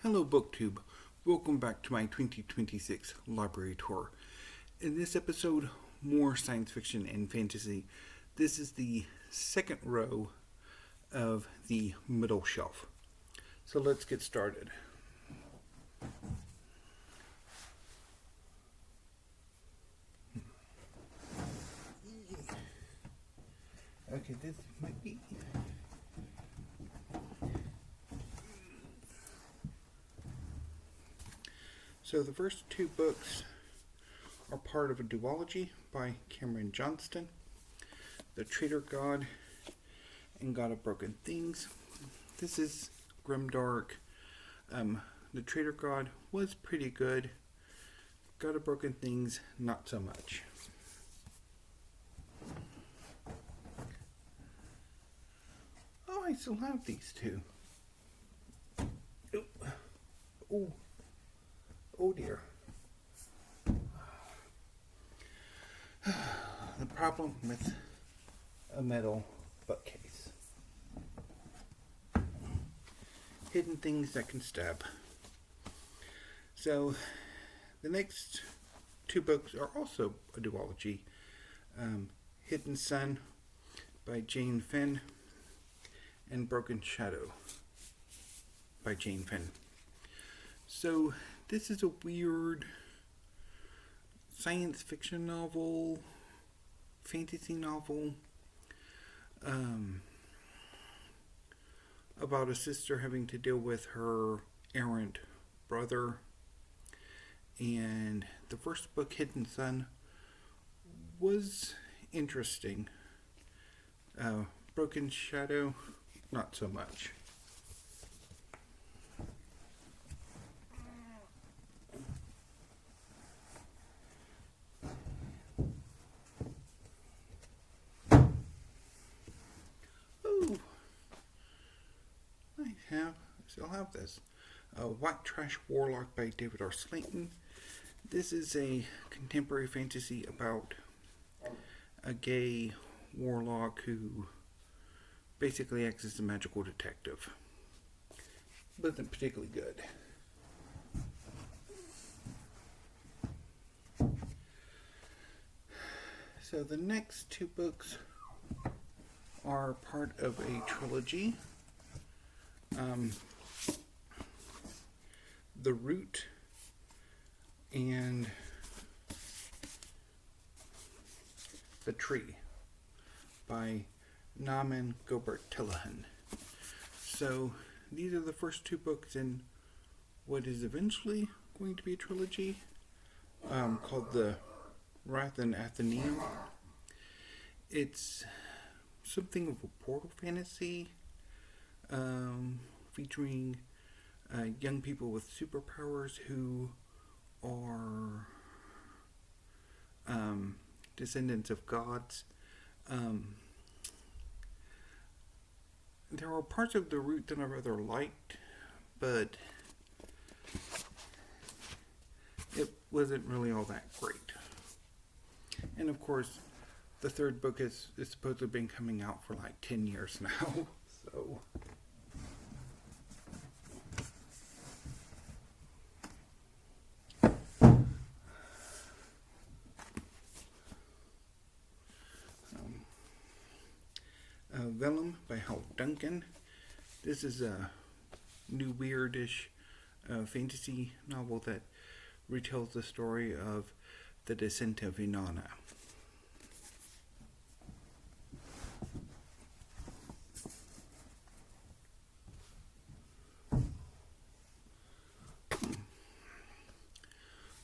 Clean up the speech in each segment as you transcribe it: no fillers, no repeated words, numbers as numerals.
Hello BookTube, welcome back to my 2026 library tour. In this episode, more science fiction and fantasy. This is the second row of the middle shelf. So let's get started. Okay, this might be... So the first two books are part of a duology by Cameron Johnston, The Traitor God and God of Broken Things. This is grimdark. The Traitor God was pretty good. God of Broken Things, not so much. Oh, I still have these two. Oh. Oh dear. The problem with a metal bookcase. Hidden things that can stab. So, the next two books are also a duology. Hidden Sun by Jane Finn and Broken Shadow by Jane Finn. So, this is a weird science fiction novel, fantasy novel, about a sister having to deal with her errant brother. And the first book, Hidden Sun, was interesting. Broken Shadow, not so much. I still have this. White Trash Warlock by David R. Slayton. This is a contemporary fantasy about a gay warlock who basically acts as a magical detective. Wasn't particularly good. So the next two books are part of a trilogy. The Root and The Tree by Naaman Gobert Tillahan. So these are the first two books in what is eventually going to be a trilogy called The Wrath and Athenaeum. It's something of a portal fantasy featuring young people with superpowers who are descendants of gods. There are parts of The Root that I rather liked, but it wasn't really all that great. And of course, the third book is supposedly been coming out for like 10 years now, so... Vellum by Hal Duncan. This is a new weirdish fantasy novel that retells the story of the descent of Inanna.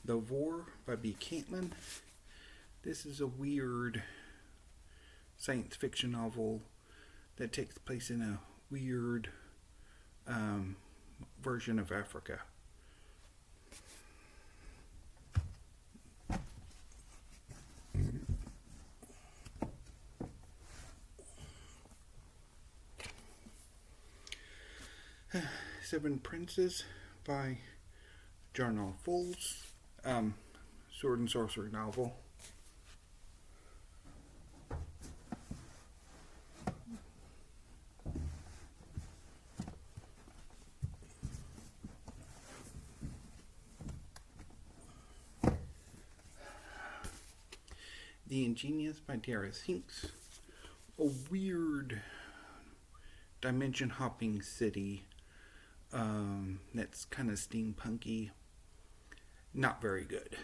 The Vor by B. Caitlin. This is a weird science fiction novel that takes place in a weird version of Africa. Seven Princes by Jarnal Foles. Sword and Sorcery novel. The Ingenious by Darius Hinks. A weird dimension hopping city that's kind of steampunky. Not very good.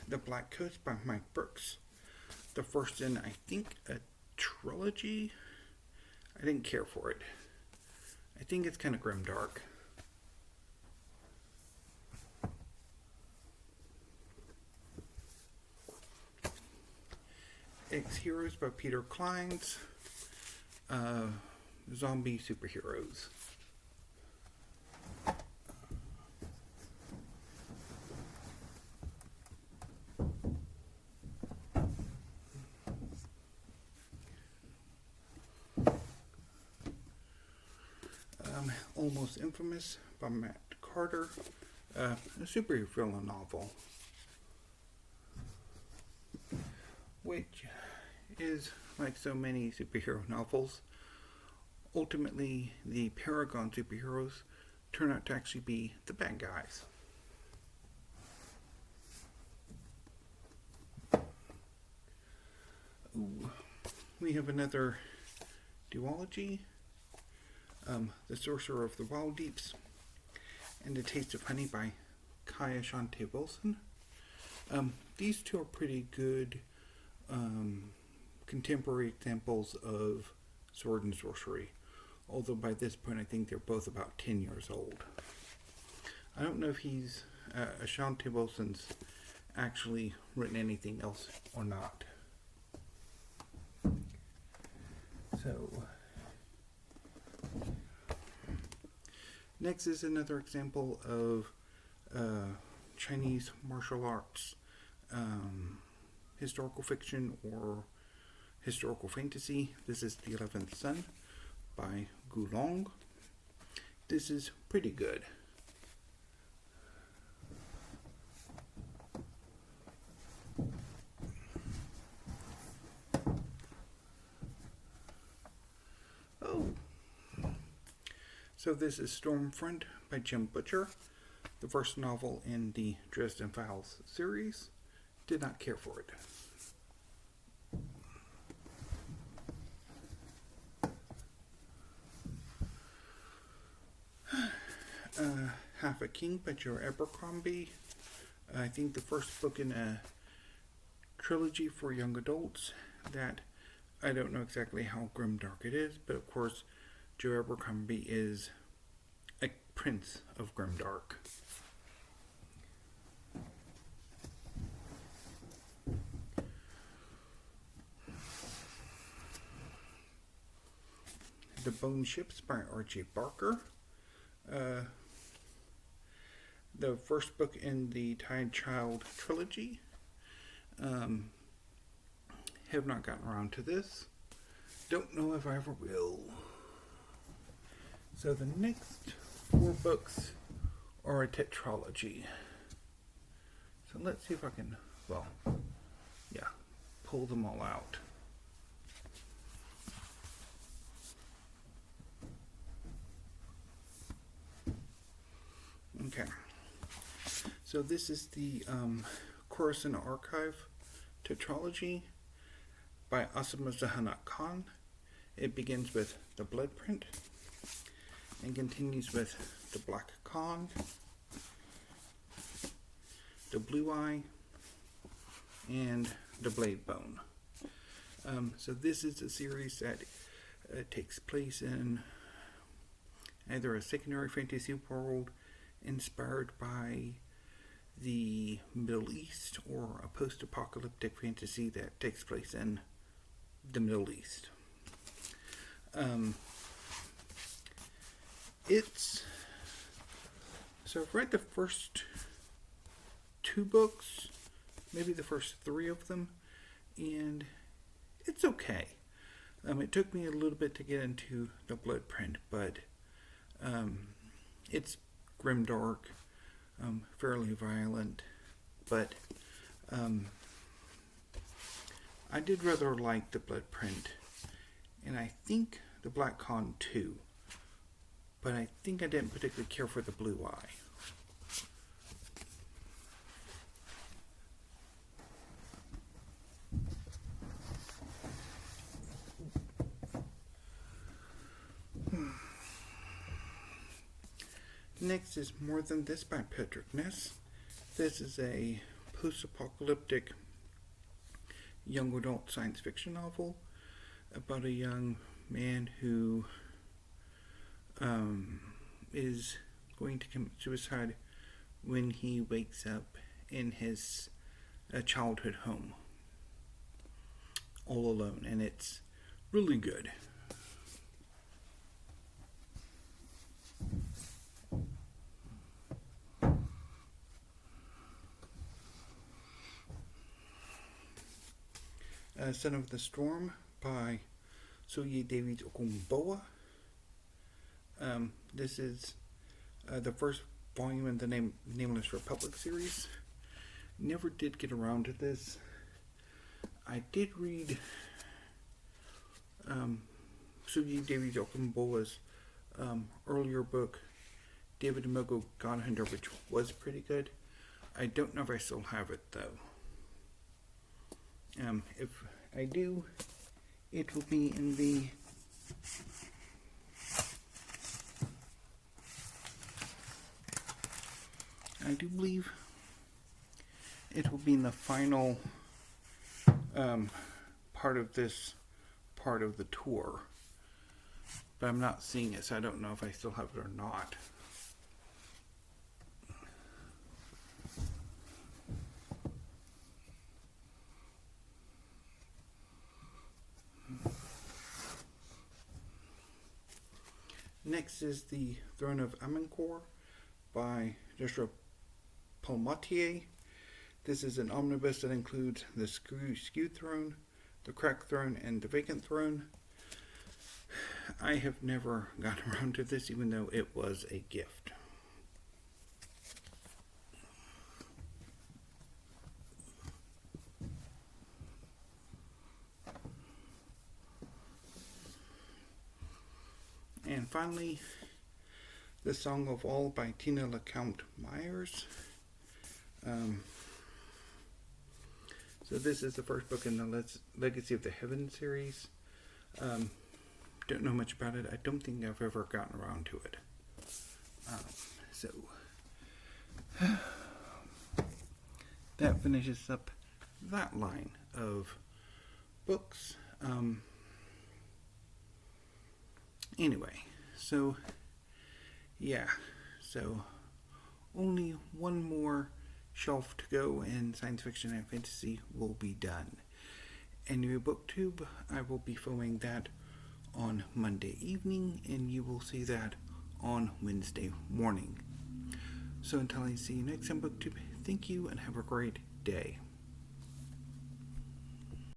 The Black Coast by Mike Brooks. The first in, I think, a trilogy. I didn't care for it. I think it's kind of grimdark. Ex-Heroes by Peter Clines. Zombie superheroes. Almost Infamous by Matt Carter. A superhero novel. Which is, like so many superhero novels, ultimately the Paragon superheroes turn out to actually be the bad guys. Ooh. We have another duology. The Sorcerer of the Wild Deeps and A Taste of Honey by Kaya Shante Wilson. These two are pretty good contemporary examples of sword and sorcery, although by this point I think they're both about 10 years old. I don't know if he's Shante Wilson's actually written anything else or not. So next is another example of Chinese martial arts, historical fiction or historical fantasy. This is The 11th Sun by Gu Long. This is pretty good. So this is Stormfront by Jim Butcher, the first novel in the Dresden Files series. Did not care for it. Half a King by Joe Abercrombie. I think the first book in a trilogy for young adults that I don't know exactly how grimdark it is, but of course Joe Abercrombie is a prince of grimdark. The Bone Ships by R.J. Barker. The first book in the Tide Child trilogy. Have not gotten around to this. Don't know if I ever will. So the next 4 books are a tetralogy. So let's see if I can, pull them all out. Okay. So this is the Khorasan Archive tetralogy by Asama Zahanat Khan. It begins with The Blood Print and continues with The Black Khan, The Blue Eye, and The Blade Bone. So this is a series that takes place in either a secondary fantasy world inspired by the Middle East or a post-apocalyptic fantasy that takes place in the Middle East. So I've read the first 2 books, maybe the first 3 of them, and it's okay. It took me a little bit to get into The Blood Print, but it's grimdark, fairly violent, but I did rather like The Blood Print, and I think the Black Con too, but I think I didn't particularly care for the blue eye. Next is More Than This by Patrick Ness. This is a post-apocalyptic young adult science fiction novel about a young man who is going to commit suicide when he wakes up in his childhood home all alone, and it's really good. Son of the Storm by Soye Davies Okumboa. This is the first volume in the Nameless Republic series. Never did get around to this. I did read Soye Davies Okumboa's earlier book, David Mogo God Hunter, which was pretty good. I don't know if I still have it though. If I do, it will be in the I do believe it will be in the final part of this part of the tour, but I'm not seeing it, so I don't know if I still have it or not. Next is The Throne of Amancourt by Joshua Palmatier. This is an omnibus that includes the skewed throne, the cracked throne, and the vacant throne. I have never gotten around to this, even though it was a gift. And finally, The Song of All by Tina LeCount Myers. So this is the first book in the Legacy of the Heaven series. Don't know much about it. I don't think I've ever gotten around to it. That finishes up that line of books. Anyway, so only one more shelf to go, and science fiction and fantasy will be done. Anyway, BookTube, I will be filming that on Monday evening, and you will see that on Wednesday morning. So until I see you next time, BookTube, thank you and have a great day.